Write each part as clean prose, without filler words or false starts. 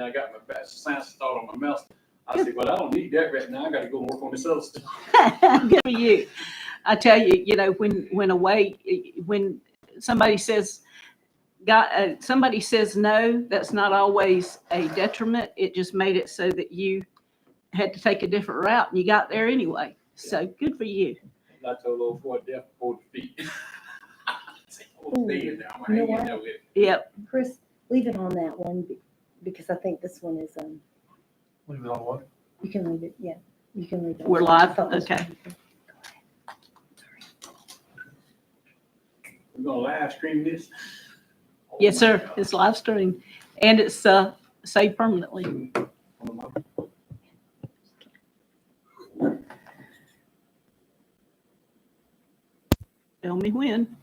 then I got my science thought on my mouse. I said, well, I don't need that right now. I got to go work on this other stuff. Good for you. I tell you, you know, when somebody says somebody says no, that's not always a detriment. It just made it so that you had to take a different route, and you got there anyway. So good for you. I told old boy, deaf 40 feet. Yep. Chris, leave it on that one because I think this one is Leave it on what? you can leave it. Yeah, you can leave it. We're on. live? Okay. We're gonna live stream this. Yes, sir. It's live stream, and it's saved permanently. Tell me when.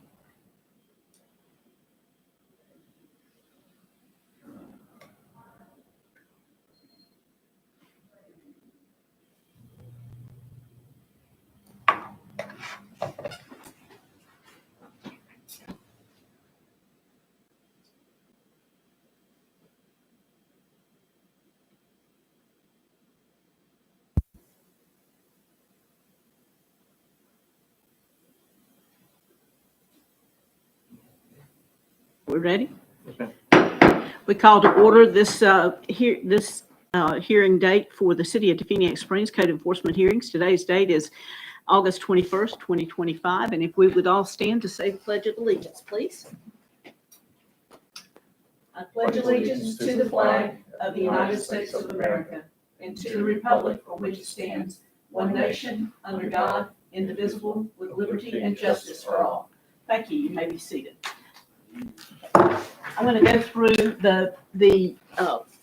We're ready? Okay. We call to order this hearing date for the City of Definiak Springs Code Enforcement hearings. Today's date is August 21st, 2025. And if we would all stand to say the Pledge of Allegiance, please. I pledge allegiance to the flag of the United States of America and to the republic for which it stands, one nation, under God, indivisible, with liberty and justice for all. Thank you. You may be seated. I'm going to go through the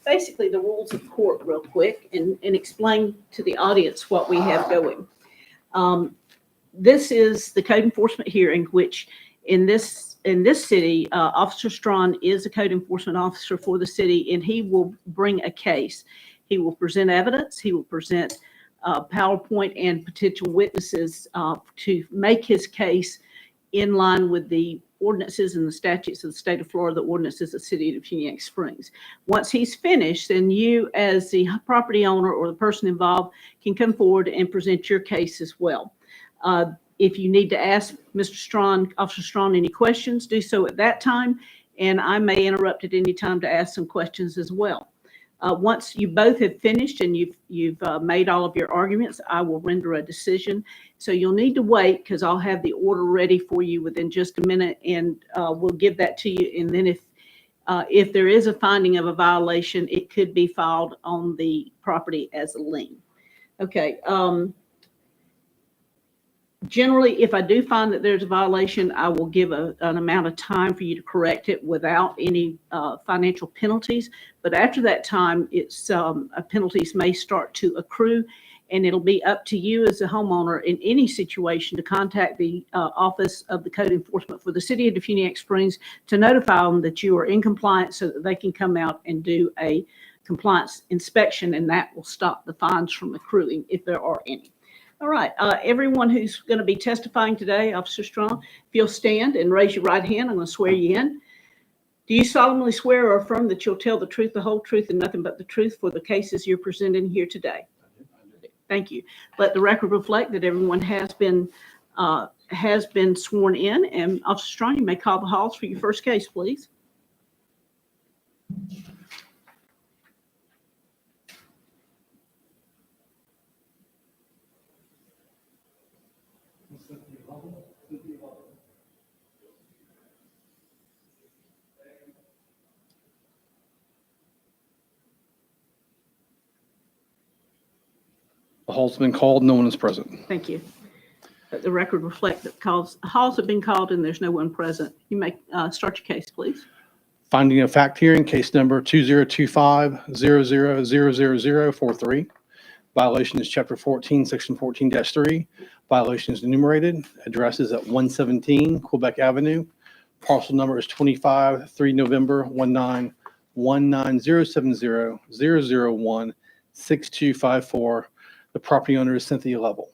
basically the rules of court real quick and explain to the audience what we have going. This is the code enforcement hearing, which in this city, Officer Strawn is a code enforcement officer for the city, and he will bring a case. He will present evidence. He will present PowerPoint and potential witnesses to make his case in line with the ordinances and the statutes of the state of Florida, the ordinances of the city of Definiak Springs. Once he's finished, then you as the property owner or the person involved can come forward and present your case as well. If you need to ask Mr. Strawn, Officer Strawn, any questions, do so at that time, and I may interrupt at any time to ask some questions as well. Once you both have finished and you've made all of your arguments, I will render a decision. So you'll need to wait because I'll have the order ready for you within just a minute, and we'll give that to you. And then if there is a finding of a violation, it could be filed on the property as a lien. Okay. Generally, if I do find that there's a violation, I will give an amount of time for you to correct it without any financial penalties. But after that time, it's penalties may start to accrue, and it'll be up to you as a homeowner in any situation to contact the Office of the Code Enforcement for the City of Definiak Springs to notify them that you are in compliance so that they can come out and do a compliance inspection, and that will stop the fines from accruing if there are any. All right, everyone who's going to be testifying today, Officer Strawn, if you'll stand and raise your right hand, I'm going to swear you in. Do you solemnly swear or affirm that you'll tell the truth, the whole truth, and nothing but the truth for the cases you're presenting here today? Thank you. Let the record reflect that everyone has been sworn in. And Officer Strawn, you may call the halls for your first case, please. The hall's been called. No one is present. Thank you. Let the record reflect that halls have been called and there's no one present. You may start your case, please. Finding of fact hearing, case number 2025-000043. Violation is Chapter 14, Section 14-3. Violation is enumerated. Address is at 117 Quebec Avenue. Parcel number is 25 3 November 191907000016254. The property owner is Cynthia Level.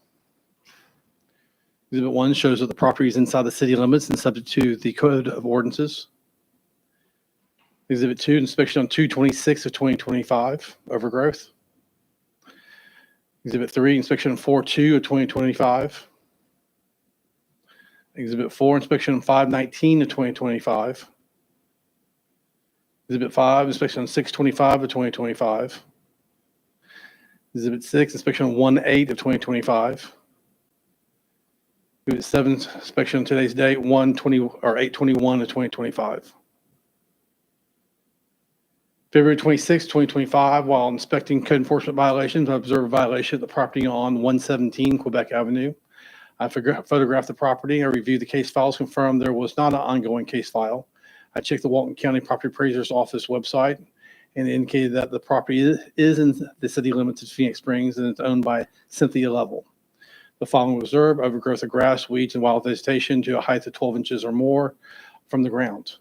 Exhibit 1 shows that the property is inside the city limits and subject to the Code of Ordinances. Exhibit 2, inspection on 2/26 of 2025, overgrowth. Exhibit 3, inspection on 4/2 of 2025. Exhibit 4, inspection on 5/19 of 2025. Exhibit 5, inspection on 6/25 of 2025. Exhibit 6, inspection on 1/8 of 2025. Exhibit 7, inspection on today's date, 8/21 of 2025. February 26, 2025, while inspecting code enforcement violations, I observed a violation of the property on 117 Quebec Avenue. I photographed the property. I reviewed the case files, confirmed there was not an ongoing case file. I checked the Walton County Property Appraiser's Office website and indicated that the property is in the city limits of Phoenix Springs and it's owned by Cynthia Level. The following was observed: overgrowth of grass, weeds, and wild vegetation to a height of 12 inches or more from the ground.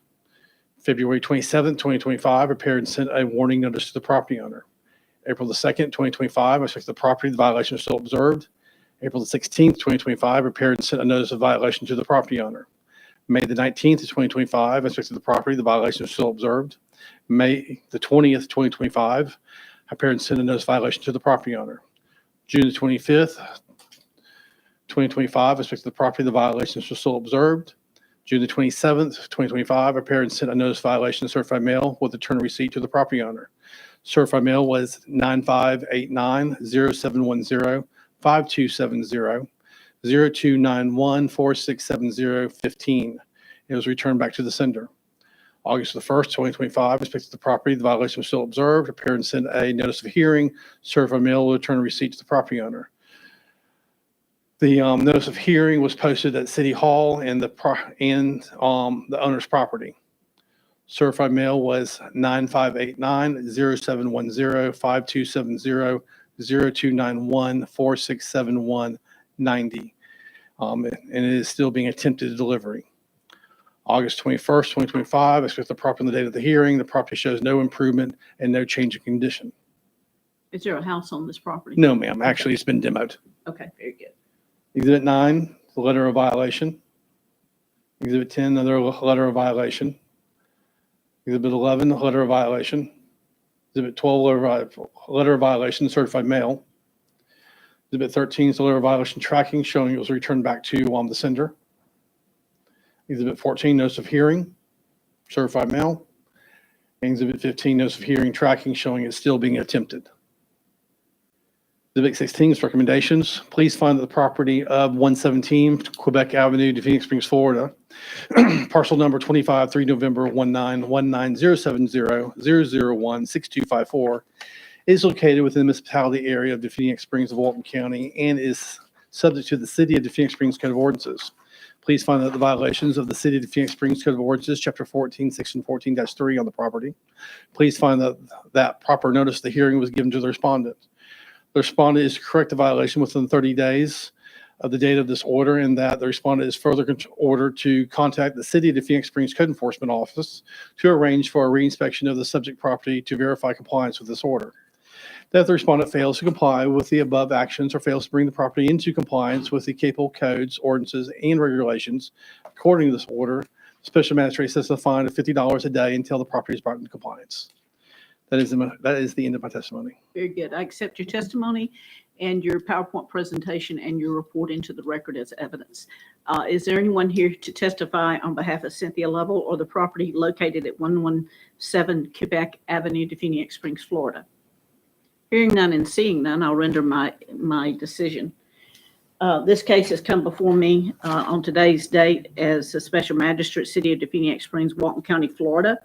February 27, 2025, prepared and sent a warning notice to the property owner. April the 2nd, 2025, I checked the property. The violation is still observed. April the 16th, 2025, prepared and sent a notice of violation to the property owner. May the 19th, 2025, I inspected the property. The violation is still observed. May the 20th, 2025, I prepared and sent a notice of violation to the property owner. June the 25th, 2025, I inspected the property. The violation is still observed. June the 27th, 2025, prepared and sent a notice of violation of certified mail with return receipt to the property owner. Certified mail was 9589-0710-5270-0291-4670-15. It was returned back to the sender. August the 1st, 2025, inspected the property. The violation was still observed. Prepared and sent a notice of hearing. Certified mail with return receipt to the property owner. The notice of hearing was posted at City Hall and the owner's property. Certified mail was 9589-0710-5270-0291-4671-90. And it is still being attempted delivery. August 21st, 2025, I expect the property on the date of the hearing. The property shows no improvement and no change in condition. Is there a house on this property? No, ma'am. Actually, it's been demoed. Okay, very good. Exhibit 9, the letter of violation. Exhibit 10, another letter of violation. Exhibit 11, the letter of violation. Exhibit 12, letter of violation, certified mail. Exhibit 13 is the letter of violation tracking showing it was returned back to the sender. Exhibit 14, notice of hearing, certified mail. And Exhibit 15, notice of hearing tracking showing it's still being attempted. Exhibit 16 is recommendations. Please find that the property of 117 Quebec Avenue, Phoenix Springs, Florida, parcel number 25, 3 November 19-070-001-6254, is located within the municipality area of Phoenix Springs of Walton County and is subject to the City of Phoenix Springs Code of Ordinances. Please find that the violations of the City of Phoenix Springs Code of Ordinances, Chapter 14, Section 14-3 on the property. Please find that proper notice of the hearing was given to the respondent. The respondent is to correct the violation within 30 days of the date of this order, and that the respondent is further ordered to contact the City of Phoenix Springs Code Enforcement Office to arrange for a reinspection of the subject property to verify compliance with this order. That the respondent fails to comply with the above actions or fails to bring the property into compliance with the applicable codes, ordinances, and regulations according to this order, the special magistrate sets a fine of $50 a day until the property is brought into compliance. That is the end of my testimony. Very good. I accept your testimony and your PowerPoint presentation and your report into the record as evidence. Is there anyone here to testify on behalf of Cynthia Lovell or the property located at 117 Quebec Avenue, Phoenix Springs, Florida? Hearing none and seeing none, I'll render my decision. This case has come before me on today's date as a special magistrate, City of Phoenix Springs, Walton County, Florida.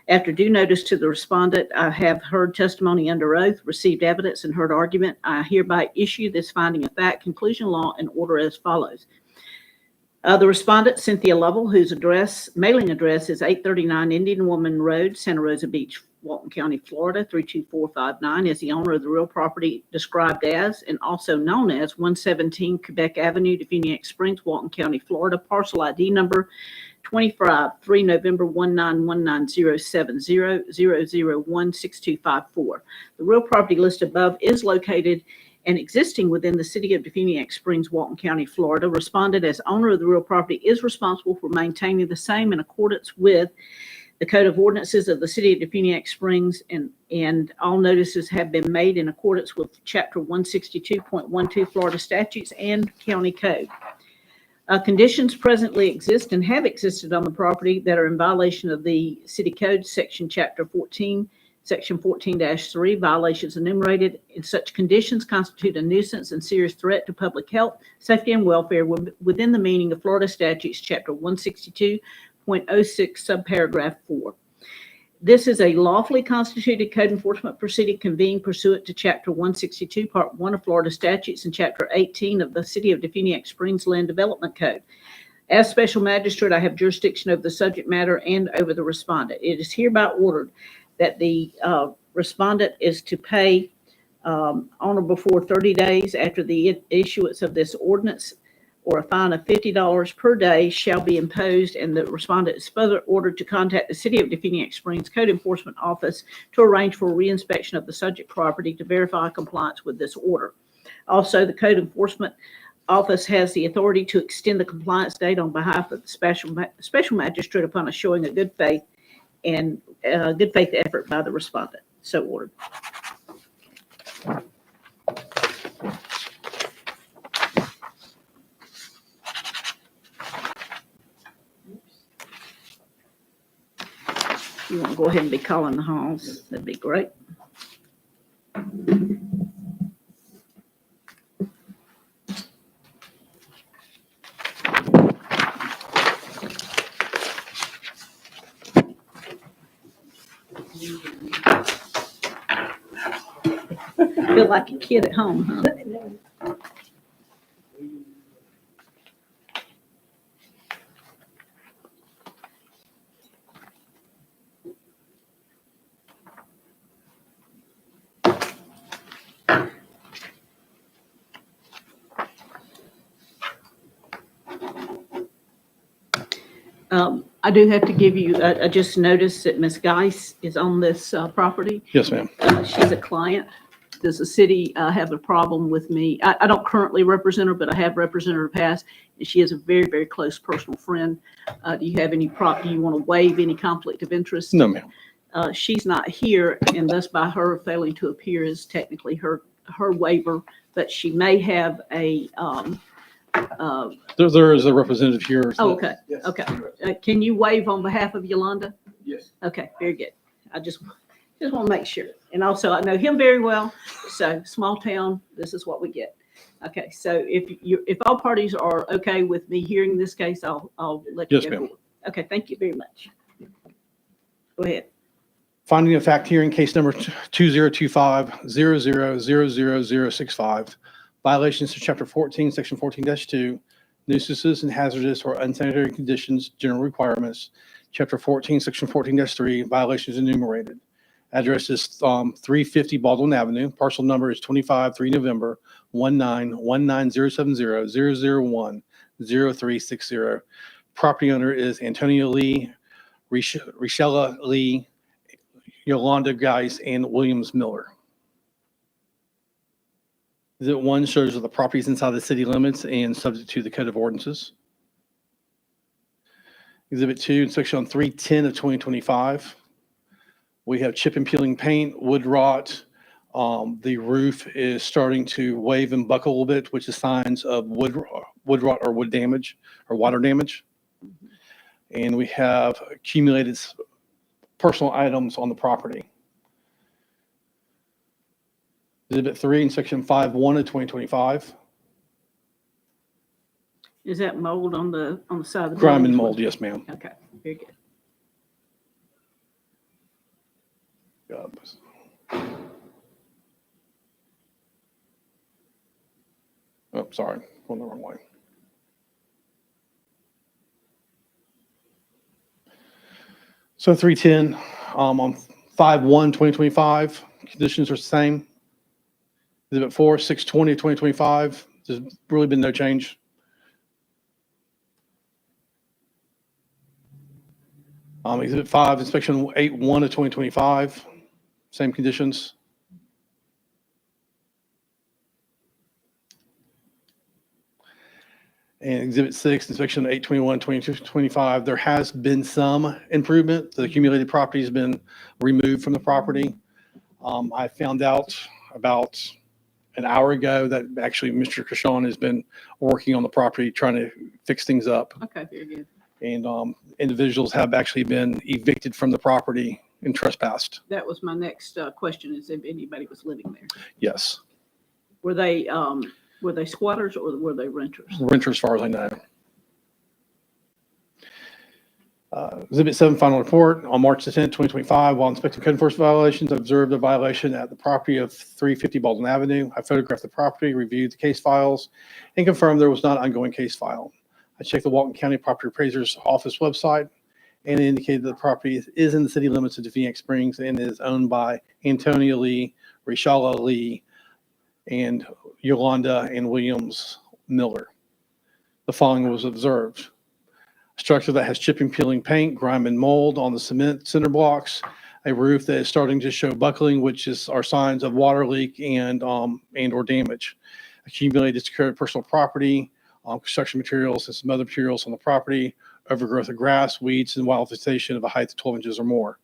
After due notice to the respondent, I have heard testimony under oath, received evidence, and heard argument. I hereby issue this finding of fact, conclusion, law, and order as follows. The respondent, Cynthia Lovell, whose mailing address is 839 Indian Woman Road, Santa Rosa Beach, Walton County, Florida, 32459, is the owner of the real property described as and also known as 117 Quebec Avenue, Phoenix Springs, Walton County, Florida, parcel ID number 25, 3 November 1919-070-001-6254. The real property listed above is located and existing within the City of Phoenix Springs, Walton County, Florida. Respondent, as owner of the real property, is responsible for maintaining the same in accordance with the Code of Ordinances of the City of Defuniak Springs, and all notices have been made in accordance with Chapter 162.12 Florida statutes and county code. Conditions presently exist and have existed on the property that are in violation of the City Code, Chapter 14, Section 14-3, violations enumerated, and such conditions constitute a nuisance and serious threat to public health, safety, and welfare within the meaning of Florida statutes, Chapter 162.06, subparagraph 4. This is a lawfully constituted code enforcement proceeding convened pursuant to Chapter 162, Part 1 of Florida statutes and Chapter 18 of the City of Defuniak Springs Land Development Code. As special magistrate, I have jurisdiction over the subject matter and over the respondent. It is hereby ordered that the respondent is to pay on or before 30 days after the issuance of this ordinance, or a fine of $50 per day shall be imposed, and the respondent is further ordered to contact the City of Defuniak Springs Code Enforcement Office to arrange for a reinspection of the subject property to verify compliance with this order. Also, the Code Enforcement Office has the authority to extend the compliance date on behalf of the special magistrate upon a showing of good faith effort by the respondent. So ordered. You want to go ahead and be calling the halls, that'd be great. Feel like a kid at home, huh? I do have to give you, I just noticed that Ms. Geis is on this property. Yes, ma'am. She's a client. Does the city have a problem with me? I don't currently represent her, but I have represented her past, and she is a very, very close personal friend. Do you have any do you want to waive any conflict of interest? No, ma'am. She's not here, and thus by her failing to appear is technically her waiver, but she may have a, There is a representative here. oh, okay, Yes. okay. Can you waive on behalf of Yolanda? Yes. Okay, very good. I just want to make sure. And also, I know him very well, so small town, this is what we get. Okay, so if all parties are okay with me hearing this case, I'll let you Yes, go ma'am. forward. Okay, thank you very much. Go ahead. Finding of fact hearing case number 2025-000065, violations to Chapter 14, Section 14-2, nuisances and hazardous or unsanitary conditions, general requirements, Chapter 14, Section 14-3, violations enumerated. Address is 350 Baldwin Avenue. Parcel number is 25-3 November 191907000010360. Property owner is Antonio Lee, Richella Lee, Yolanda Geis, and Williams Miller. Exhibit 1 shows the properties inside the city limits and subject to the Code of Ordinances. Exhibit 2, inspection on 3/10 of 2025. We have chip and peeling paint, wood rot. The roof is starting to wave and buckle a little bit, which is signs of wood rot or wood damage or water damage. And we have accumulated personal items on the property. Exhibit 3 in section 5.1 of 2025. Is that mold on the side of the Grime and building? mold, yes, ma'am. Okay, very good. Oh, sorry, going the wrong way. So 310 on 5/1, 2025, conditions are the same. Exhibit 4, 6/20 of 2025, there's really been no change. Exhibit 5, inspection 8/1 of 2025, same conditions. And Exhibit 6, inspection 821, 2225, there has been some improvement. The accumulated property has been removed from the property. I found out about an hour ago that actually Mr. Kashan has been working on the property, trying to fix things up. Okay, very good. And individuals have actually been evicted from the property and trespassed. That was my next question, is if anybody was living there. Yes, Were they squatters or were they renters? renters, as far as I know. Exhibit 7, final report. On March the 10th, 2025, while inspecting code enforcement violations, I observed a violation at the property of 350 Baldwin Avenue. I photographed the property, reviewed the case files, and confirmed there was not an ongoing case file. I checked the Walton County Property Appraiser's Office website, and it indicated that the property is in the city limits of Phoenix Springs and is owned by Antonia Lee, Rishala Lee, and Yolanda and Williams Miller. The following was observed. A structure that has chipping, peeling paint, grime, and mold on the cement cinder blocks, a roof that is starting to show buckling, which are signs of water leak and or damage. Accumulated secured personal property, construction materials, and some other materials on the property, overgrowth of grass, weeds, and wild vegetation of a height of 12 inches or more.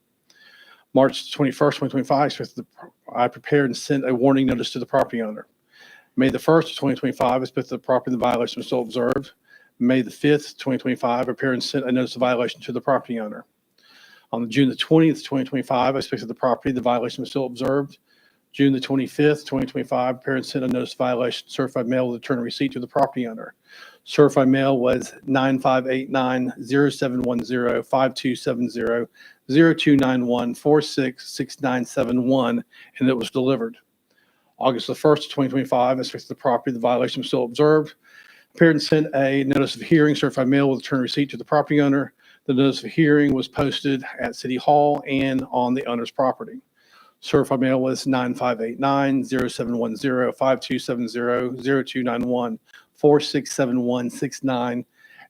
March 21st, 2025, I prepared and sent a warning notice to the property owner. May the 1st, 2025, I expected the property the violation was still observed. May the 5th, 2025, I prepared and sent a notice of violation to the property owner. On June the 20th, 2025, I inspected the property, the violation was still observed. June the 25th, 2025, prepared and sent a notice of violation, certified mail with return receipt to the property owner. Certified mail was 9589-0710-5270-0291-466971, and it was delivered. August the 1st, 2025, I inspected the property, the violation was still observed. Prepared and sent a notice of hearing, certified mail with return receipt to the property owner. The notice of hearing was posted at City Hall and on the owner's property. Certified mail was 9589-0710-5270-0291-467169,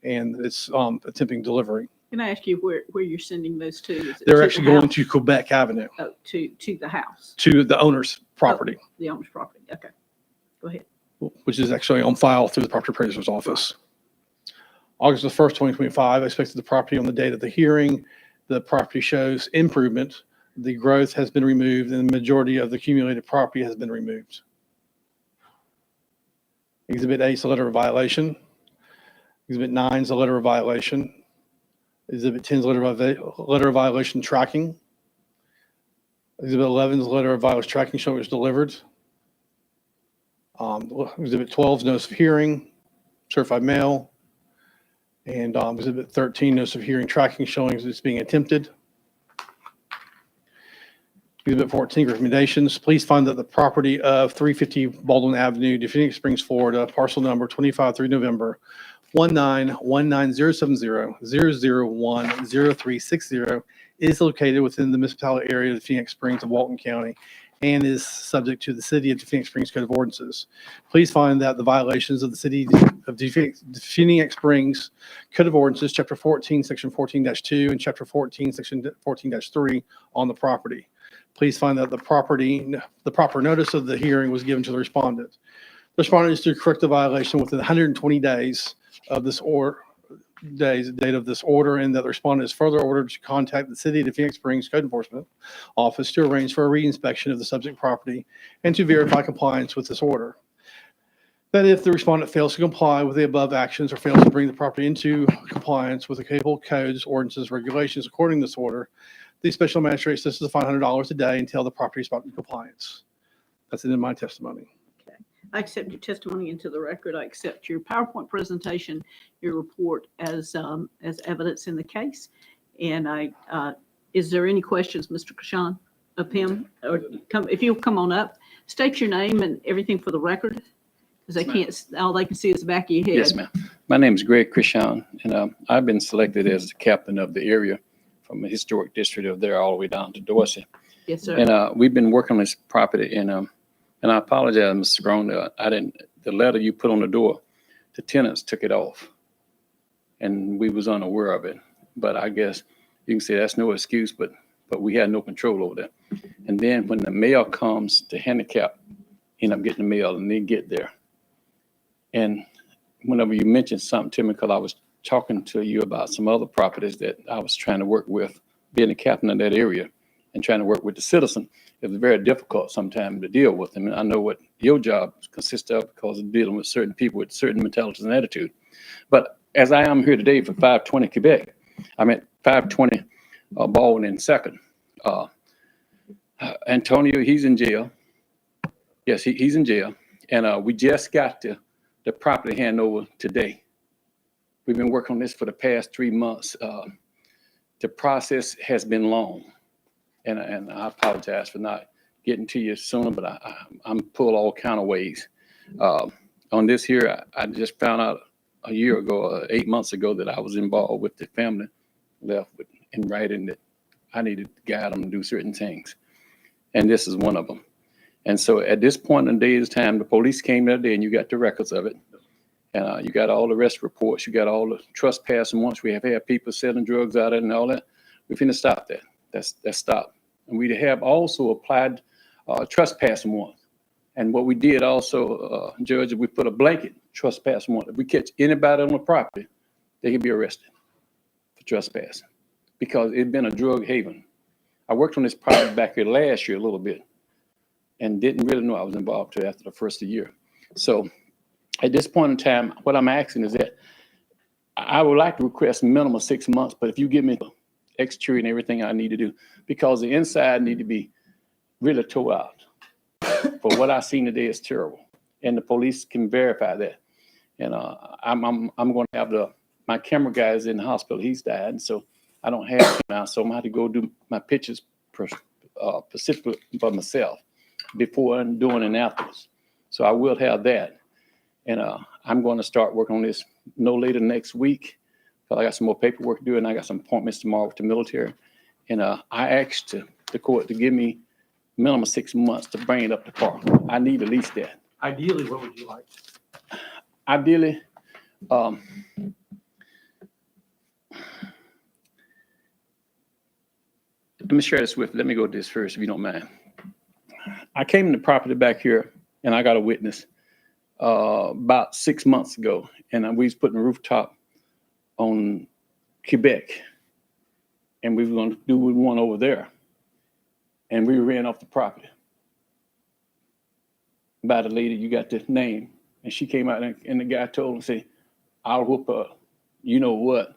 and it's attempting delivery. Can I ask you where you're sending those to? Is it They're to actually the going house? to Quebec Avenue, Oh, to the house, to the owner's property, the owner's property. Okay, go ahead. which is actually on file through the property appraiser's office. August the 1st, 2025, I inspected the property on the date of the hearing. The property shows improvement. The growth has been removed and the majority of the accumulated property has been removed. Exhibit 8 is a letter of violation. Exhibit 9 is a letter of violation. Exhibit 10 is a letter of violation tracking. Exhibit 11 is a letter of violation tracking showing it was delivered. Exhibit 12 is notice of hearing, certified mail. And Exhibit 13, notice of hearing tracking showing it's being attempted. Exhibit 14, recommendations. Please find that the property of 350 Baldwin Avenue, Phoenix Springs, Florida, parcel number 25 through November 1919070-0010360 is located within the municipality area of Phoenix Springs of Walton County and is subject to the City of Phoenix Springs Code of Ordinances. Please find that the violations of the City of Phoenix Springs Code of Ordinances, Chapter 14, Section 14-2, and Chapter 14, Section 14-3 on the property. Please find that the proper notice of the hearing was given to the respondent. The respondent is to correct the violation within 120 days of this date of this order, and that the respondent is further ordered to contact the City of Phoenix Springs Code Enforcement Office to arrange for a reinspection of the subject property and to verify compliance with this order. That if the respondent fails to comply with the above actions or fails to bring the property into compliance with the applicable codes, ordinances, regulations according to this order, the special magistrate assesses $500 a day until the property is brought in compliance. That's the end of my testimony. I accept your testimony into the record. I accept your PowerPoint presentation, your report as evidence in the case. And is there any questions, Mr. Kashan, of him? Or if you'll come on up, state your name and everything for the record, because they can't. All they can see is the back of your head. Yes, ma'am. My name is Greg Krishan, and I've been selected as the captain of the area from the historic district of there all the way down to Dorsey. Yes, sir. And we've been working on this property, and I apologize, Mr. Grown, the letter you put on the door, the tenants took it off, and we was unaware of it. But I guess you can say that's no excuse, but we had no control over that. And then when the mail comes to handicap, end up getting the mail and they get there. And whenever you mentioned something to me, because I was talking to you about some other properties that I was trying to work with, being a captain in that area and trying to work with the citizen. It was very difficult sometimes to deal with them. And I know what your job consists of because of dealing with certain people with certain mentalities and attitude. But as I am here today for 520 Quebec, I'm at 520 Baldwin in second. Antonio, he's in jail. Yes, he's in jail. And we just got the property handover today. We've been working on this for the past 3 months. The process has been long. And I apologize for not getting to you sooner, but I'm pulled all kind of ways. On this here, I just found out a year ago, 8 months ago, that I was involved with the family left with, in writing that I needed to guide them to do certain things. And this is one of them. And so at this point in the day's time, the police came that day and you got the records of it. And you got all the arrest reports, you got all the trespassing. Once we have had people selling drugs out of it and all that, we're finna stop that. That's stopped. And we have also applied trespassing warrant. And what we did also, Judge, we put a blanket trespassing warrant. If we catch anybody on the property, they can be arrested for trespassing because it's been a drug haven. I worked on this project back here last year a little bit and didn't really know I was involved till after the first of the year. So at this point in time, what I'm asking is that I would like to request minimum 6 months, but if you give me the exterior and everything I need to do, because the inside need to be really tore out. For what I seen today is terrible, and the police can verify that. And I'm going to have my camera guy is in the hospital. He's died, so I don't have him now. So I'm going to have to go do my pictures specifically for myself before and doing and afterwards. So I will have that, and I'm going to start working on this no later next week. I got some more paperwork to do, and I got some appointments tomorrow with the military. And I asked the court to give me minimum 6 months to bring it up to par. I need at least that. Ideally, what would you like? Ideally, let me share this with you. Let me go to this first, if you don't mind. I came in the property back here, and I got a witness about 6 months ago, and we was putting a rooftop on Quebec, and we were going to do one over there, and we ran off the property by the lady. You got the name, and she came out, and the guy told him, "Say, I'll whoop her." You know what?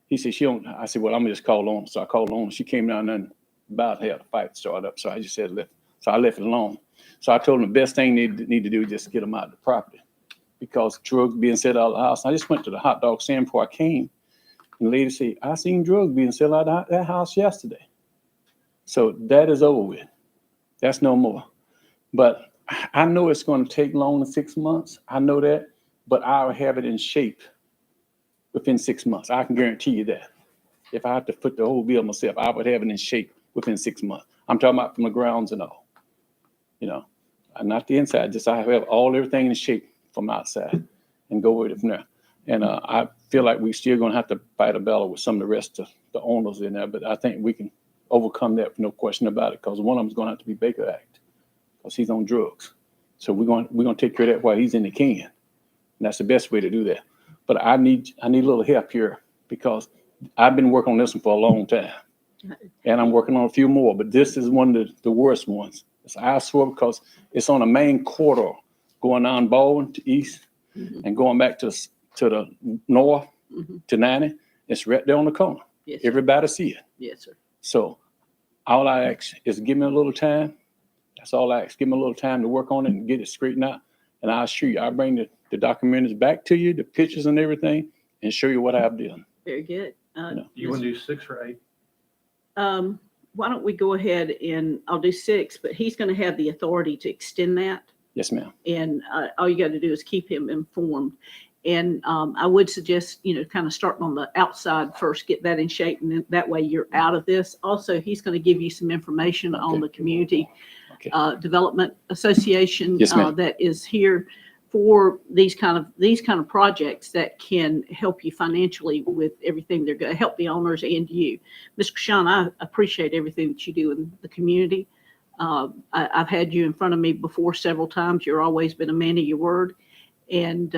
He said, "She don't." I said, "Well, I'm gonna just call on." So I called on. She came down and about to have the fight started up. So I just said, "Left." So I left it alone. So I told him the best thing need to do is just get them out of the property, because drugs being sold out of the house. I just went to the hot dog stand before I came, and the lady said, "I seen drugs being sold out of that house yesterday." So that is over with. That's no more. But I know it's going to take longer than 6 months. I know that, but I'll have it in shape within 6 months. I can guarantee you that. If I have to put the whole bill myself, I would have it in shape within 6 months. I'm talking about from the grounds and all, you know, not the inside. Just I have everything in shape from outside and go with it from there. And I feel like we're still going to have to fight a battle with some of the rest of the owners in there, but I think we can overcome that, no question about it, because one of them is going to have to be Baker Act, because he's on drugs. So we're going to take care of that while he's in the can. And that's the best way to do that. But I need a little help here, because I've been working on this one for a long time, and I'm working on a few more, but this is one of the worst ones. It's eyesore because it's on the main corridor going down Baldwin to east and going back to the north to 90. It's right there on the corner. Yes, Everybody see it. yes, sir. So all I ask is give me a little time. That's all I ask. Give me a little time to work on it and get it straightened out. And I'll show you. I'll bring the documentaries back to you, the pictures and everything, and show you what I've done. Very good. You want to do 6 or 8? Why don't we go ahead and I'll do 6, but he's going to have the authority to extend that. Yes, ma'am. And all you got to do is keep him informed. And I would suggest, kind of starting on the outside first, get that in shape, and then that way you're out of this. Also, he's going to give you some information on the Community Development Association Yes, ma'am. that is here for these kind of projects that can help you financially with everything. They're going to help the owners and you. Mr. Sean, I appreciate everything that you do in the community. I've had you in front of me before several times. You've always been a man of your word. And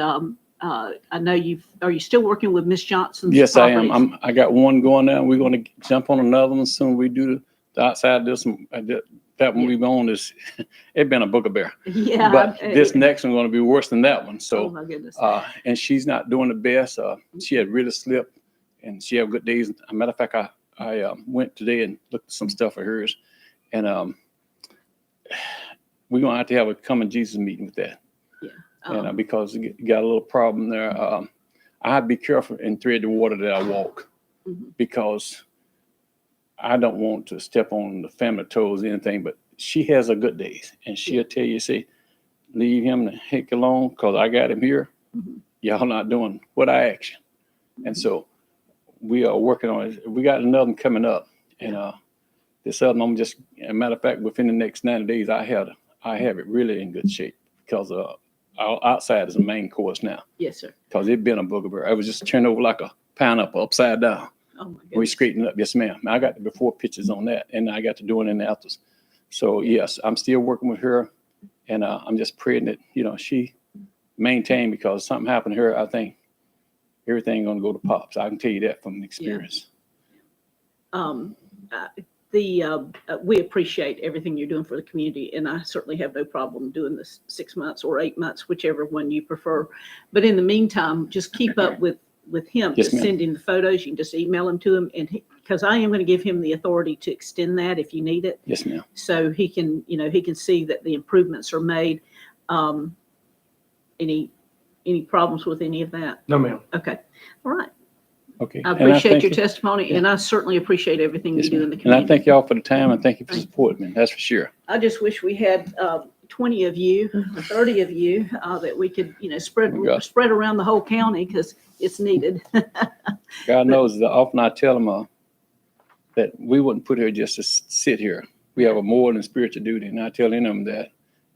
I know are you still working with Miss Johnson's Yes, I am. properties? I got one going now. We're going to jump on another one soon. We do the outside of this one. That one Yeah. we've on is, it's been a bugbear. Yeah. But this next one's going to be worse than that one. Oh, So, my goodness. and she's not doing the best. She had really slipped and she had good days. As a matter of fact, I went today and looked at some stuff of hers. And we're going to have to have a Come Jesus meeting with that. And because you got a little problem there, I have to be careful and tread the water that I walk, because I don't want to step on the family toes or anything. But she has her good days, and she'll tell you, say, leave him the heck alone, because I got him here. Y'all not doing what I asked you. And so we are working on it. We got another one coming up, and this other one, as a matter of fact, within the next 90 days, I have it really in good shape, because our outside is the main course now, Yes, sir. because it been a bugbear. I was just turned over like a pineapple upside down. Oh, my We goodness. straightened up. Yes, ma'am. I got the before pictures on that, and I got to doing it in the afters. So yes, I'm still working with her, and I'm just praying that, she maintain, because something happened to her. I think everything gonna go to pops. I can tell you that from experience. We appreciate everything you're doing for the community, and I certainly have no problem doing this 6 months or 8 months, whichever one you prefer. But in the meantime, just keep up with him. Yes, Just ma'am. send him the photos. You can just email them to him, and because I am going to give him the authority to extend that if you need it, Yes, ma'am. so he can see that the improvements are made. Any problems with any of that? No, ma'am. Okay, all right. Okay. I And appreciate thank your you. testimony, and I certainly appreciate everything Yes, you do in ma'am. the And I community. thank y'all for the time, and thank you for Thank you. supporting me. That's for sure. I just wish we had 20 of you, or 30 of you, that we could, Yeah. spread around the whole county, because it's needed. God knows that often I tell them that we wouldn't put her just to sit here. We have a more than spiritual duty, and I tell them that.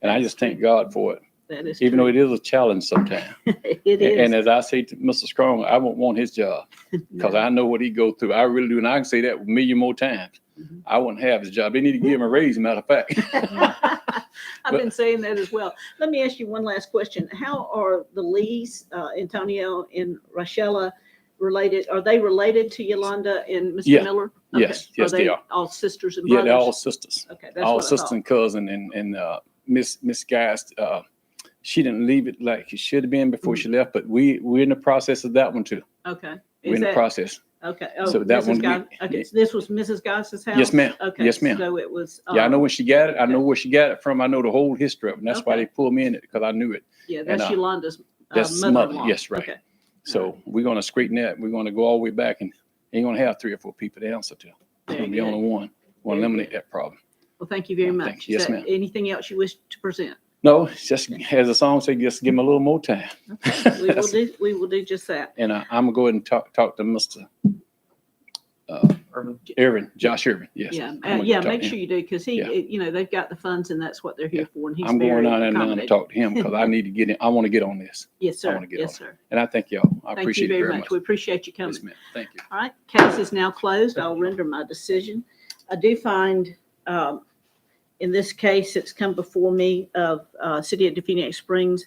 And I just thank God for it, That is even though true. it is a challenge sometimes. It is. And as I say to Mr. Strong, I won't want his job, because I know what he go through. I really do. And I can say that a million more times. Mhm. I wouldn't have his job. They need to give him a raise, matter of fact. I've been saying that as well. Let me ask you one last question. How are the Lees, Antonio and Rachella, related? Are they related to Yolanda and Mr. Yeah. Miller? Yes, yes, they are. All sisters and Yeah, brothers? they're all sisters. Okay, that's All what I sister thought. and cousin. And Miss Geist, she didn't leave it like she should have been before she left, but we're in the process of that one too. Okay. We're in the process. Okay. So that one, Okay, so this was Mrs. Geis's house? Yes, ma'am. Okay. Yes, ma'am. So it was. Yeah, I know when she got it. I know okay. where she got it from. I know the whole history of it. And that's why Okay. they pulled me in it, because I knew it. Yeah, that's and, Yolanda's that's mother-in-law. mother. Yes, right. Okay. So we're going to straighten that. We're going to go all the way back, and ain't going to have 3 or 4 people to answer to. It's There going to be you go. only one. We'll Very eliminate good. that problem. Well, thank you very Thank much. you. Yes, Is that ma'am. anything else you wish to present? No, it's just as the song says, just give me a little more time. Okay, we will do just that. And I'm going to go ahead and talk to Mr. Irvin, Josh Irvin. Yes. Yeah, I'm gonna yeah, talk make to sure him. you do, because Yeah. they've got the funds, and that's what they're here for, and he's I'm going very on there now to accommodating. talk to him, because I need to get in. I want to get on this. Yes, I sir. wanna get Yes, on sir. And I thank y'all. I Thank you appreciate it very very much. much. We appreciate you coming. Yes, ma'am. Thank you. All right, case is now closed. I'll render my decision. I do find, in this case, it's come before me of City of Phoenix Springs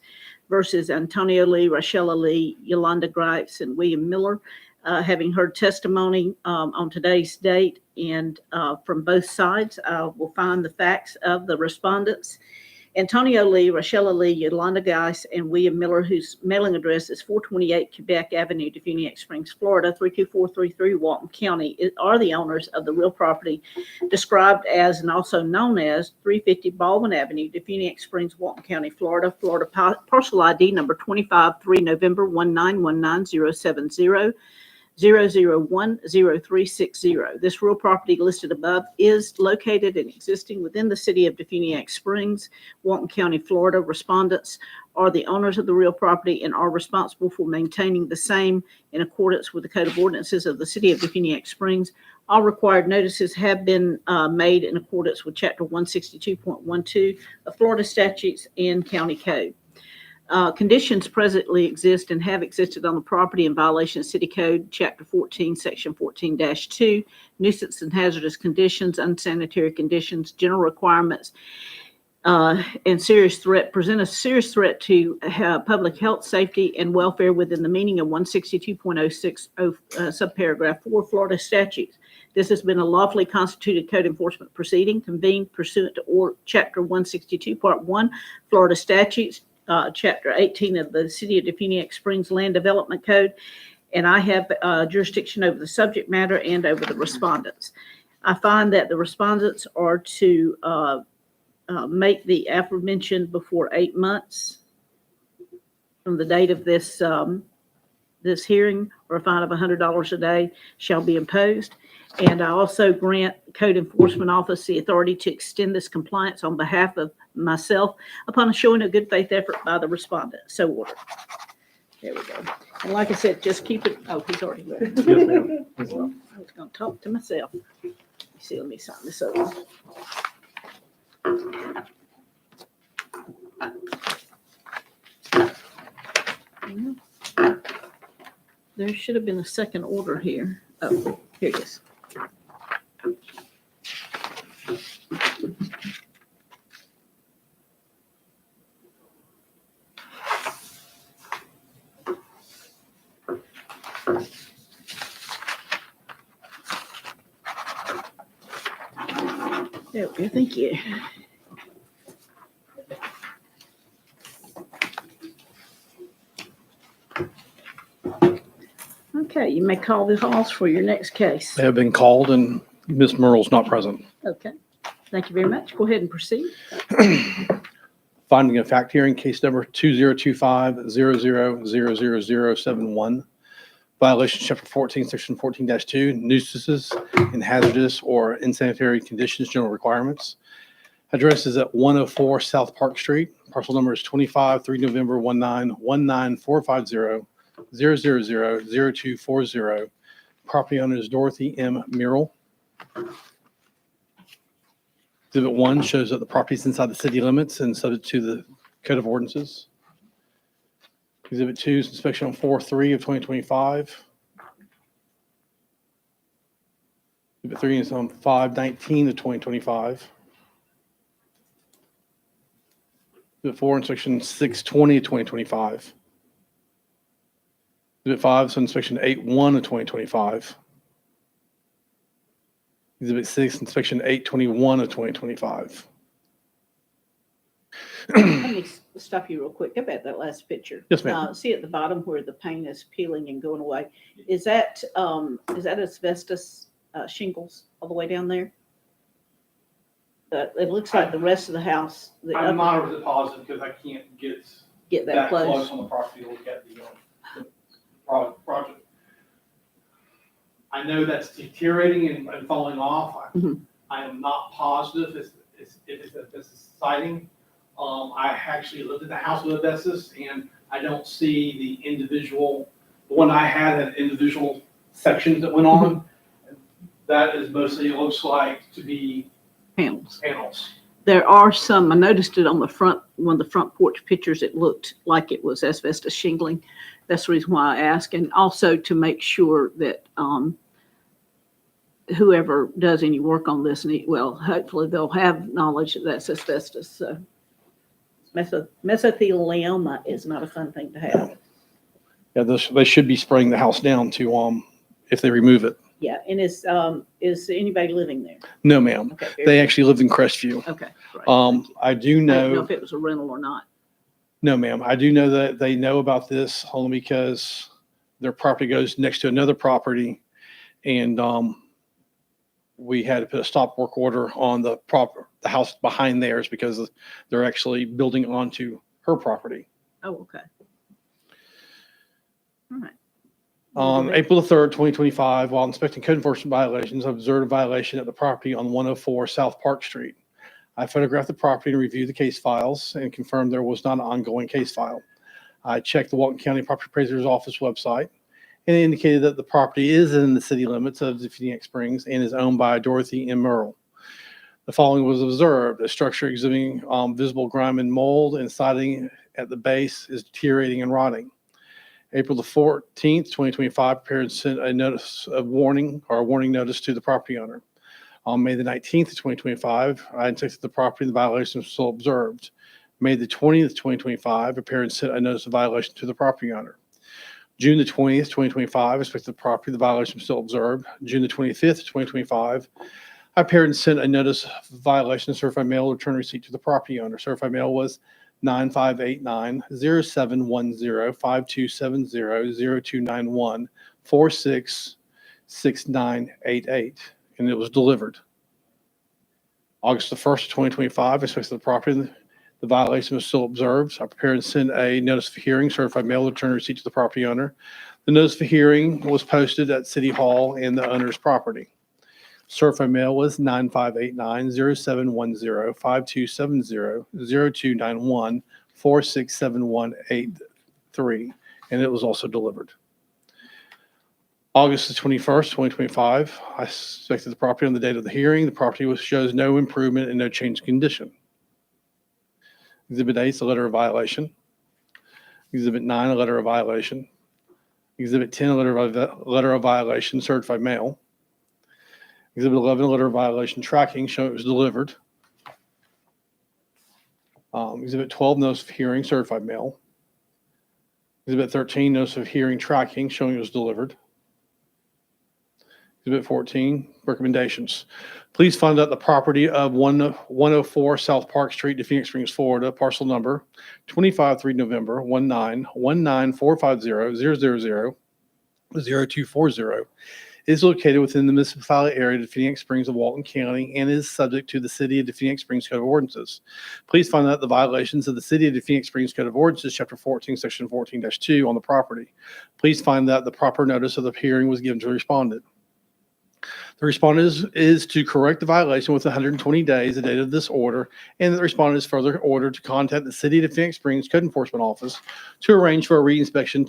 versus Antonio Lee, Rachella Lee, Yolanda Gripes, and William Miller. Having heard testimony on today's date, and from both sides, we'll find the facts of the respondents. Antonio Lee, Rachella Lee, Yolanda Geis, and William Miller, whose mailing address is 428 Quebec Avenue, Phoenix Springs, Florida, 32433, Walton County, are the owners of the real property described as and also known as 350 Baldwin Avenue, Phoenix Springs, Walton County, Florida. Florida parcel ID number 25-3 November 1919070. 0010360. This real property listed above is located and existing within the city of Phoenix Springs, Walton County, Florida. Respondents are the owners of the real property and are responsible for maintaining the same in accordance with the Code of Ordinances of the city of Phoenix Springs. All required notices have been made in accordance with Chapter 162.12 of Florida statutes and county code. Conditions presently exist and have existed on the property in violation of City Code, Chapter 14, Section 14-2, nuisance and hazardous conditions, unsanitary conditions, general requirements, and present a serious threat to public health, safety, and welfare within the meaning of 162.06 subparagraph 4 Florida statutes. This has been a lawfully constituted code enforcement proceeding convened pursuant to Chapter 162, Part 1, Florida statutes, Chapter 18 of the City of Defuniak Springs Land Development Code, and I have jurisdiction over the subject matter and over the respondents. I find that the respondents are to make the aforementioned before 8 months from the date of this this hearing, or a fine of $100 a day shall be imposed. And I also grant Code Enforcement Office the authority to extend this compliance on behalf of myself upon a showing of good faith effort by the respondent. So ordered. There we go. And like I said, just keep it. Oh, he's already left. Yes, ma'am. Well, I was going to talk to myself. Let me sign this over. There should have been a second order here. Oh, here it is. There we go. Thank you. Okay, you may call the halls for your next case. They have been called and Ms. Merle's not present. Okay, thank you very much. Go ahead and proceed. Finding of fact hearing, case number 2025-000071. Violation chapter 14, section 14-2, nuisances and hazardous or insanitary conditions, general requirements. Address is at 104 South Park Street. Parcel number is 25 3 November 1919450 0000240. Property owner is Dorothy M. Murrell. Exhibit 1 shows that the property is inside the city limits and subject to the Code of Ordinances. Exhibit 2 is inspection on 4/3 of 2025. Exhibit 3 is on 5/19 of 2025. Exhibit 4, inspection 6/20 of 2025. Exhibit 5 is on inspection 8/1 of 2025. Exhibit 6, inspection 8/21 of 2025. Let me stop you real quick. Go back to that last picture. Yes, ma'am. See at the bottom where the paint is peeling and going away. Is that asbestos shingles all the way down there? It looks like the rest of the house. I'm not really positive because I can't get that close. on the property to look at the project. I know that's deteriorating and falling off. Mhm. I am not positive if it's asbestos siding. I actually lived in the house with asbestos, and I don't see the one I had individual sections that went on. That is mostly, it looks like to be Panels. panels. There are some, I noticed it on the front, one of the front porch pictures, it looked like it was asbestos shingling. That's the reason why I ask. And also to make sure that whoever does any work on this, hopefully they'll have knowledge that that's asbestos. So mesothelioma is not a fun thing to have. Yeah, they should be spraying the house down to, if they remove it. Yeah, and is anybody living there? No, ma'am. Okay. They actually lived in Crestview. Okay. Right. I do I don't know know, if it was a rental or not. no, ma'am. I do know that they know about this only because their property goes next to another property. And, we had to put a stop work order on the house behind theirs because they're actually building onto her property. Oh, okay. All right. On April the 3rd, 2025, while inspecting code enforcement violations, I observed a violation at the property on 104 South Park Street. I photographed the property and reviewed the case files and confirmed there was not an ongoing case file. I checked the Walton County Property Appraiser's Office website, and it indicated that the property is in the city limits of Defuniak Springs and is owned by Dorothy M. Murrell. The following was observed: a structure exhibiting visible grime and mold, and siding at the base is deteriorating and rotting. April the 14th, 2025, prepared and sent a notice of warning or a warning notice to the property owner. On May the 19th of 2025, I inspected the property. The violation was still observed. May the 20th, 2025, appeared and sent a notice of violation to the property owner. June the 20th, 2025, inspected the property. The violation was still observed. June the 25th, 2025, I appeared and sent a notice of violation, certified mail return receipt to the property owner. Certified mail was 9589-0710-5270-0291-466988, and it was delivered. August the 1st, 2025, I inspected the property. The violation was still observed. I prepared and sent a notice of hearing, certified mail return receipt to the property owner. The notice of hearing was posted at City Hall and the owner's property. Certified mail was 9589-0710-5270-0291-467183, and it was also delivered. August the 21st, 2025, I inspected the property on the date of the hearing. The property shows no improvement and no change in condition. Exhibit 8 is a letter of violation. Exhibit 9, a letter of violation. Exhibit 10, a letter of violation, certified mail. Exhibit 11, a letter of violation tracking showing it was delivered. Exhibit 12, notice of hearing, certified mail. Exhibit 13, notice of hearing tracking showing it was delivered. Exhibit 14, recommendations. Please find out the property of 104 South Park Street, Phoenix Springs, Florida, parcel number 25-3 November 19-450-000-0240 is located within the municipality area of Phoenix Springs of Walton County and is subject to the City of Phoenix Springs Code of Ordinances. Please find out the violations of the City of Phoenix Springs Code of Ordinances, Chapter 14, Section 14-2 on the property. Please find that the proper notice of the hearing was given to the respondent. The respondent is to correct the violation within 120 days, the date of this order, and the respondent is further ordered to contact the City of Phoenix Springs Code Enforcement Office to arrange for a re-inspection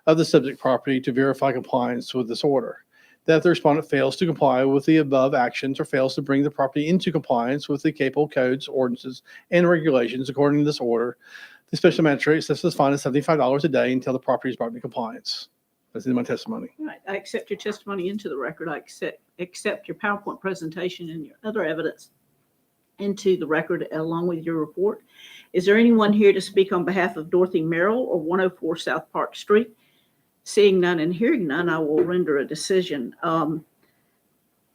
of the subject property to verify compliance with this order. That if the respondent fails to comply with the above actions or fails to bring the property into compliance with the capable codes, ordinances, and regulations according to this order, the special magistrate sets the fine at $75 a day until the property is brought into compliance. That's in my testimony. All right, I accept your testimony into the record. I accept your PowerPoint presentation and your other evidence into the record along with your report. Is there anyone here to speak on behalf of Dorothy Merrill or 104 South Park Street? Seeing none and hearing none, I will render a decision. I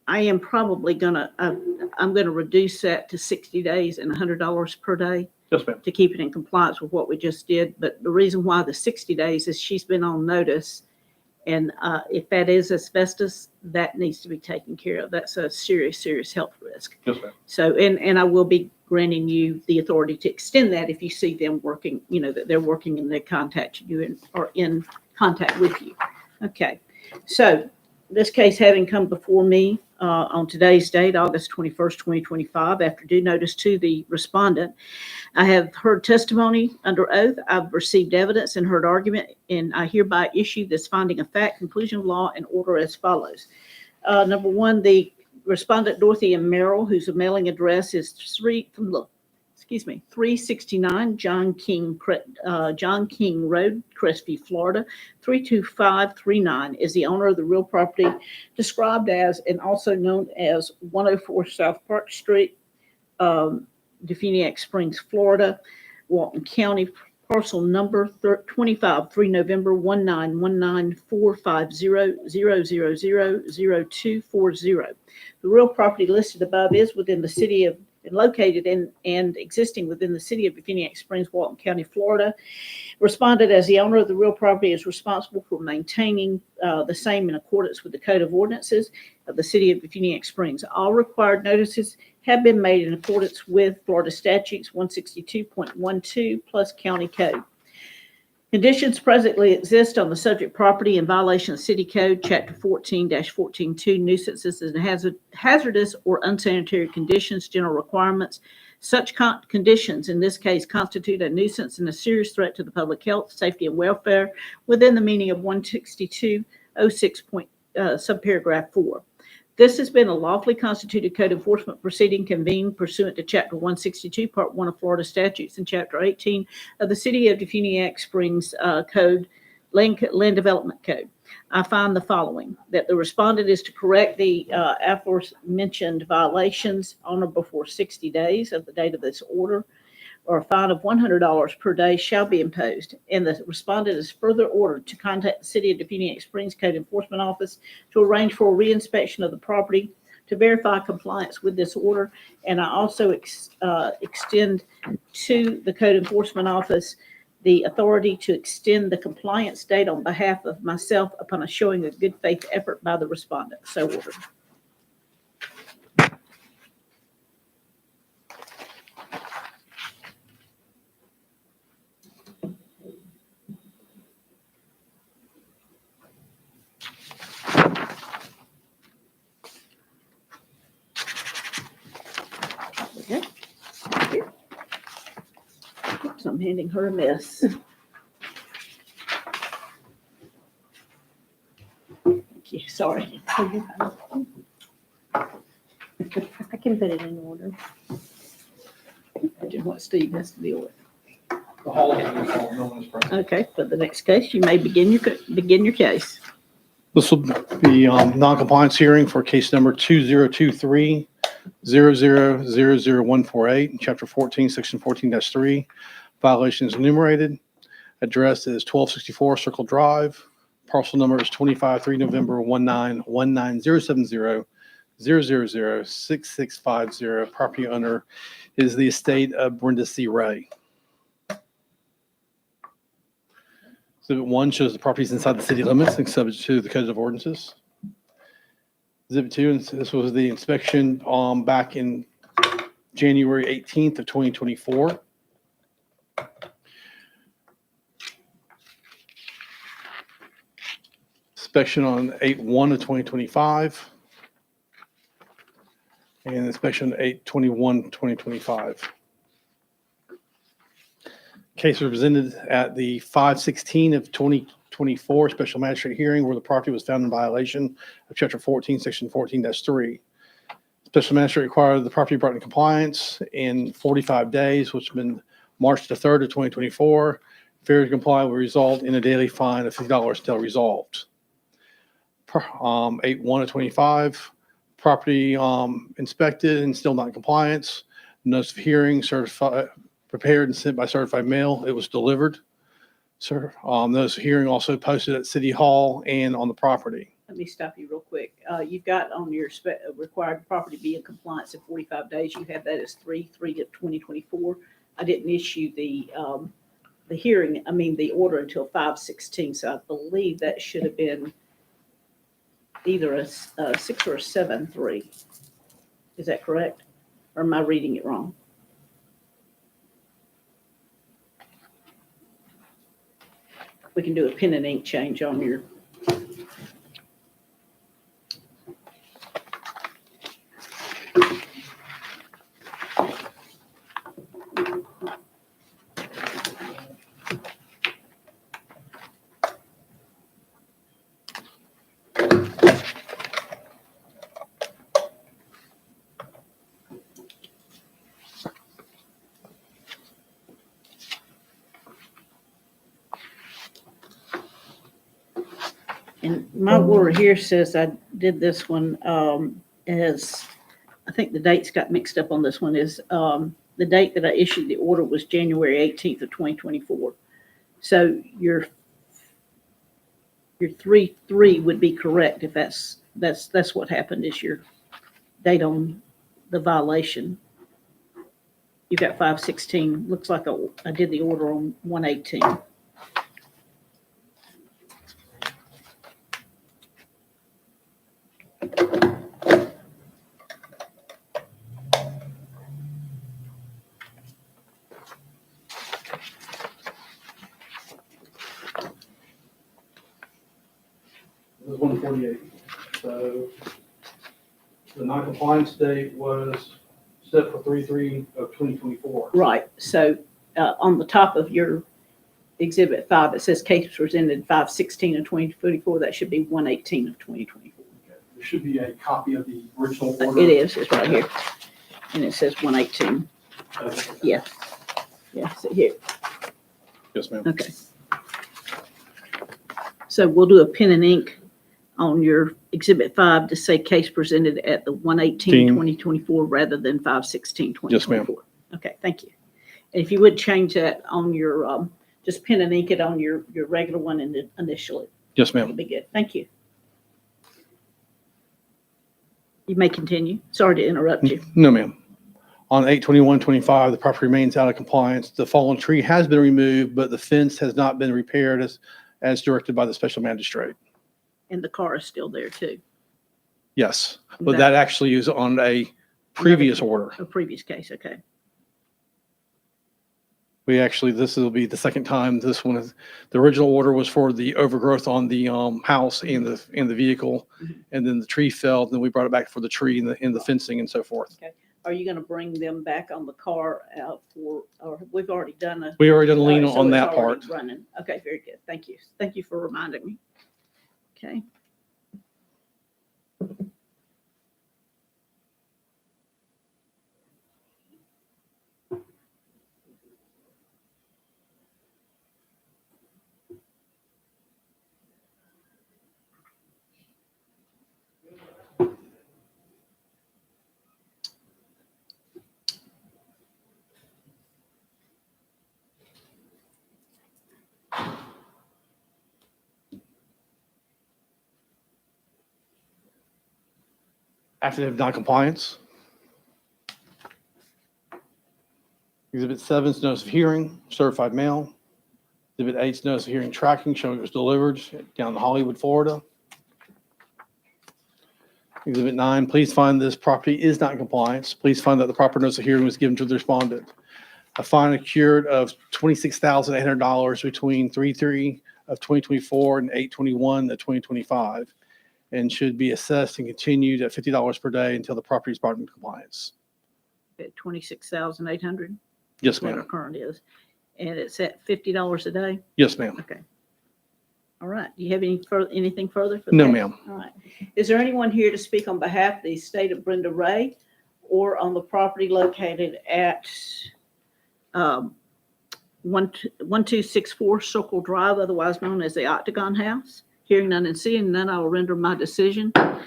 am probably I'm gonna reduce that to 60 days and $100 per day. Yes, ma'am. To keep it in compliance with what we just did. But the reason why the 60 days is she's been on notice. And if that is asbestos, that needs to be taken care of. That's a serious, serious health risk. Yes, ma'am. So, and I will be granting you the authority to extend that if you see them working, that they're working and they contact you or in contact with you. Okay. So this case having come before me on today's date, August 21st, 2025, after due notice to the respondent, I have heard testimony under oath. I've received evidence and heard argument, and I hereby issue this finding of fact, conclusion of law, and order as follows. Number one, the respondent Dorothy M. Merrill, whose mailing address is 369 John King Road, Crestview, Florida, 32539, is the owner of the real property described as and also known as 104 South Park Street, Phoenix Springs, Florida, Walton County, parcel number 25-3 November 19-450-000-0240. The real property listed above is within the city of and located in and existing within the city of Phoenix Springs, Walton County, Florida. Responded as the owner of the real property is responsible for maintaining the same in accordance with the Code of Ordinances of the city of Phoenix Springs. All required notices have been made in accordance with Florida statutes 162.12 plus county code. Conditions presently exist on the subject property in violation of City Code, Chapter 14-14-2, nuisances and hazardous or unsanitary conditions, general requirements. Such conditions, in this case, constitute a nuisance and a serious threat to the public health, safety, and welfare within the meaning of 162.06. Subparagraph 4. This has been a lawfully constituted code enforcement proceeding convened pursuant to Chapter 162, Part 1 of Florida statutes and Chapter 18 of the City of Phoenix Springs Code, Land Development Code. I find the following, that the respondent is to correct the aforementioned violations on or before 60 days of the date of this order, or a fine of $100 per day shall be imposed. And the respondent is further ordered to contact the City of Definitive Springs Code Enforcement Office to arrange for a reinspection of the property to verify compliance with this order. And I also extend to the Code Enforcement Office the authority to extend the compliance date on behalf of myself upon a showing of good faith effort by the respondent. So ordered. Okay. Here. Oops, I'm handing her a miss. Thank you. Sorry. I can put it in order. I just want Steve has to deal with. The hall has been called, no one is present. Okay, for the next case, you may begin your case. This will be non-compliance hearing for case number 2023-00000148, Chapter 14, Section 14-3. Violation is enumerated. Address is 1264 Circle Drive. Parcel number is 25-3 November 1919070006650. Property owner is the estate of Brenda C. Ray. Exhibit 1 shows the properties inside the city limits and subject to the Code of Ordinances. Exhibit 2, and this was the inspection back in January 18th of 2024. Inspection on 8/1 of 2025. And inspection 8/21/2025. Case was presented at the 5/16 of 2024 special magistrate hearing where the property was found in violation of Chapter 14, Section 14-3. Special magistrate required the property brought in compliance in 45 days, which has been March the 3rd of 2024. Failure to comply will result in a daily fine of $50 until resolved. 8/1 of 25, property inspected and still not in compliance. Notice of hearing prepared and sent by certified mail. It was delivered. Notice of hearing also posted at City Hall and on the property. Let me stop you real quick. You've got on your required property be in compliance in 45 days. You have that as 3/3/2024. I didn't issue the order until 5/16. So I believe that should have been either a 6 or a 7/3. Is that correct? Or am I reading it wrong? We can do a pen and ink change on your. And my order here says I did this one as, I think the dates got mixed up on this one, is the date that I issued the order was January 18th of 2024. So your 3/3 would be correct if that's what happened, is your date on the violation. You got 5/16. Looks like I did the order on 1/18. It was 148. So the non-compliance date was set for 3/3 of 2024. Right, so on the top of your Exhibit 5, it says case presented 5/16 of 2024. That should be 1/18 of 2024. Okay. There should be a copy of the original order. It is, it's right here. And it says 1/18. Okay. Yeah. Yeah, so here, Yes, ma'am. okay. So we'll do a pen and ink on your Exhibit 5 to say case presented at the 1/18/2024 rather than 5/16/2024. Yes, ma'am. Okay, thank you. And if you would change that on your, just pen and ink it on your regular one and then initial it. Yes, That'll ma'am. be good. Thank you. You may continue. Sorry to interrupt you. No, ma'am. On 8/21/25, the property remains out of compliance. The fallen tree has been removed, but the fence has not been repaired as directed by the special magistrate. And the car is still there too. Yes, but that actually is on a previous order. A previous case, okay. This will be the second time this one is, the original order was for the overgrowth on the house and the vehicle. Mhm. And then the tree fell, then we brought it back for the tree and the fencing and so forth. Are you gonna bring them back on the car or we've already done a? We already done a lien so on it's that already part. Running. Okay, very good. Thank you. Thank you for reminding me. Okay. Affidavit of non-compliance. Exhibit 7's notice of hearing, certified mail. Exhibit 8's notice of hearing tracking showing it was delivered down to Hollywood, Florida. Exhibit 9, please find this property is not in compliance. Please find that the proper notice of hearing was given to the respondent. A fine accrued of $26,800 between 3/3 of 2024 and 8/21 of 2025, and should be assessed and continued at $50 per day until the property is brought into compliance. At 26,800, Yes, what our ma'am. current is. And it's at $50 a day? Yes, ma'am. Okay. All right. Do you have anything further? For No, that? ma'am. All right. Is there anyone here to speak on behalf of the estate of Brenda Ray or on the property located at 1264 Circle Drive, otherwise known as the Octagon House? Hearing none and seeing none, I will render my decision. All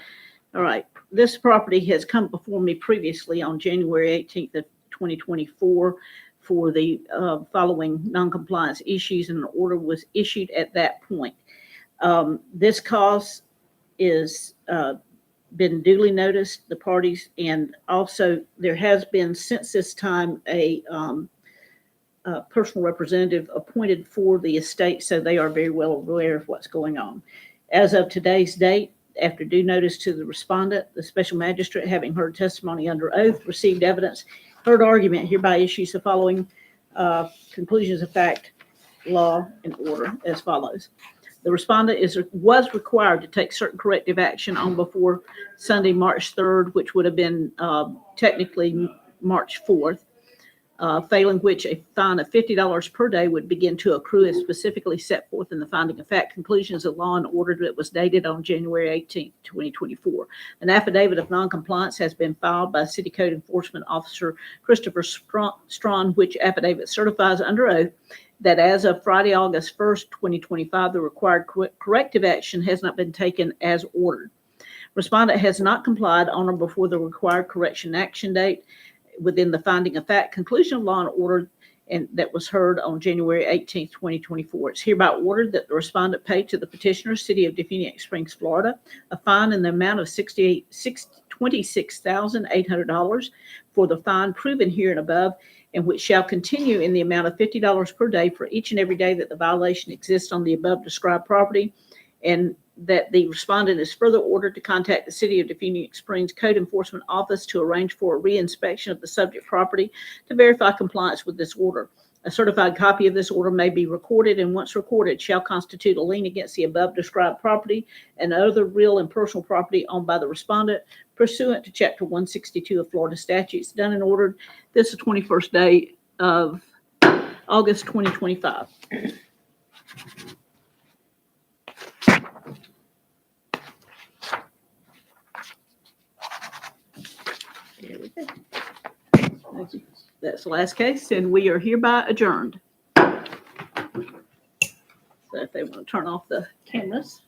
right. This property has come before me previously on January 18th of 2024 for the following noncompliance issues, and an order was issued at that point. This cause is been duly noticed, the parties, and also there has been since this time a personal representative appointed for the estate, so they are very well aware of what's going on. As of today's date, after due notice to the respondent, the special magistrate, having heard testimony under oath, received evidence, heard argument, hereby issues the following conclusions of fact, law, and order as follows. The respondent was required to take certain corrective action on before Sunday, March 3rd, which would have been technically March 4th. Failing which a fine of $50 per day would begin to accrue as specifically set forth in the finding of fact conclusions of law and order that was dated on January 18th, 2024. An affidavit of noncompliance has been filed by City Code Enforcement Officer Christopher Strawn, which affidavit certifies under oath that as of Friday, August 1st, 2025, the required corrective action has not been taken as ordered. Respondent has not complied on or before the required correction action date within the finding of fact conclusion of law and order, and that was heard on January 18th, 2024. It's hereby ordered that the respondent pay to the petitioner, City of Definitive Springs, Florida, a fine in the amount of $26,800 for the fine proven here and above, and which shall continue in the amount of $50 per day for each and every day that the violation exists on the above described property, and that the respondent is further ordered to contact the City of Definitive Springs Code Enforcement Office to arrange for a reinspection of the subject property to verify compliance with this order. A certified copy of this order may be recorded, and once recorded shall constitute a lien against the above described property and other real and personal property owned by the respondent pursuant to Chapter 162 of Florida statutes. Done and ordered this the 21st day of August 2025. There we go. That's the last case, and we are hereby adjourned. So if they want to turn off the cameras.